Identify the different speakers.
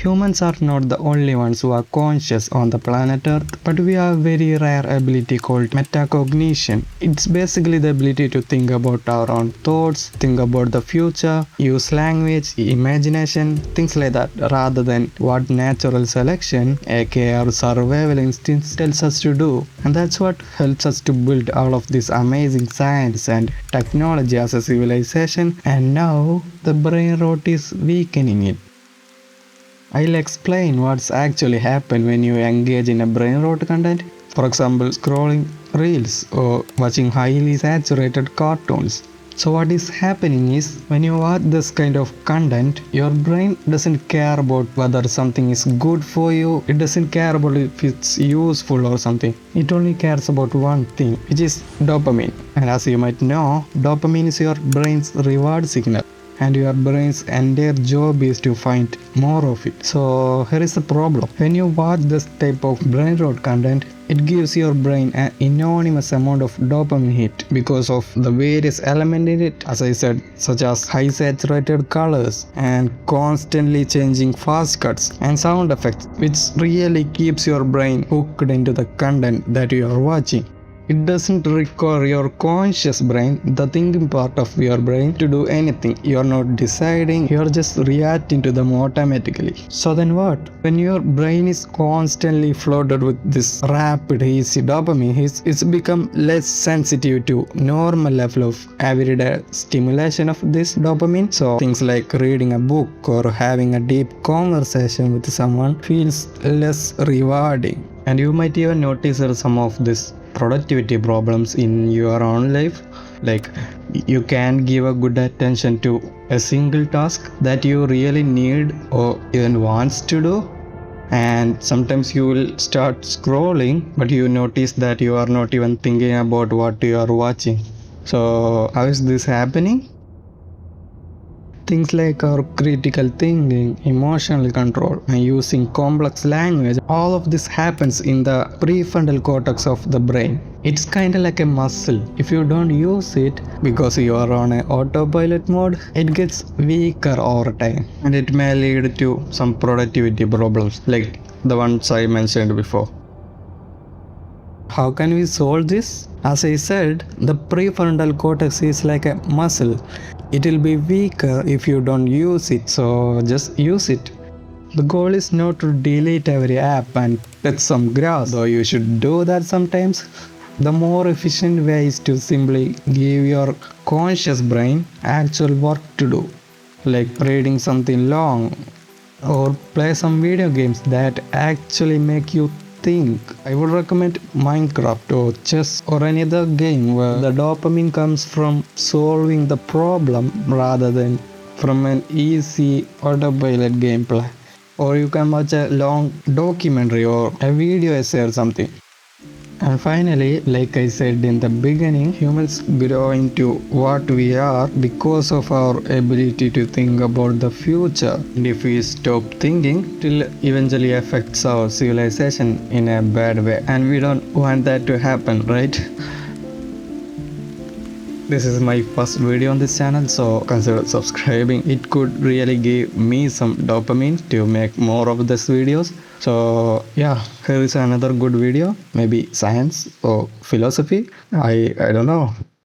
Speaker 1: Humans are not the only ones who are conscious on the planet Earth, but we have a very rare ability called metacognition. It's basically the ability to think about our own thoughts, think about the future, use language, imagination, things like that, rather than what natural selection, aka our survival instincts, tells us to do. And that's what helps us to build all of this amazing science and technology as a civilization, and now the brain rot is weakening it. I'll explain what's actually happen when you engage in a brain rot content. For example, scrolling reels or watching highly saturated cartoons. So what is happening is when you watch this kind of content, your brain doesn't care about whether something is good for you. It doesn't care about if it's useful or something. It only cares about one thing, which is dopamine. And as you might know, dopamine is your brain's reward signal. And your brain's entire job is to find more of it. So here is the problem. When you watch this type of brain rot content, it gives your brain an enormous amount of dopamine hit because of the various elements in it, as I said, such as high saturated colors and constantly changing fast cuts and sound effects, which really keeps your brain hooked into the content that you are watching. It doesn't require your conscious brain, the thinking part of your brain, to do anything. You're not deciding, you're just reacting to them automatically. So then what? When your brain is constantly flooded with this rapid, easy dopamine hits, it's become less sensitive to normal level of everyday stimulation of this dopamine. So things like reading a book or having a deep conversation with someone feels less rewarding. And you might even notice some of this productivity problems in your own life, like you can't give a good attention to a single task that you really need or even wants to do, and sometimes you will start scrolling but you notice that you are not even thinking about what you are watching. So how is this happening? Things like our critical thinking, emotional control, and using complex language, all of this happens in the prefrontal cortex of the brain. It's kind of like a muscle. If you don't use it because you are on an autopilot mode, it gets weaker over time, and it may lead to some productivity problems like the ones I mentioned before. How can we solve this? As I said, the prefrontal cortex is like a muscle. It will be weaker if you don't use it, so just use it. The goal is not to delete every app and touch some grass, though you should do that sometimes. The more efficient way is to simply give your conscious brain actual work to do, like reading something long or play some video games that actually make you think. I would recommend Minecraft or chess or any other game where the dopamine comes from solving the problem rather than from an easy autopilot gameplay. Or you can watch a long documentary or a video essay or something. And finally, like I said in the beginning, humans grow into what we are because of our ability to think about the future. And if we stop thinking, it will eventually affect our civilization in a bad way. And we don't want that to happen, right? This is my first video on this channel, so consider subscribing. It could really give me some dopamine to make more of these videos. So yeah, here is another good video, maybe science or philosophy. I don't know.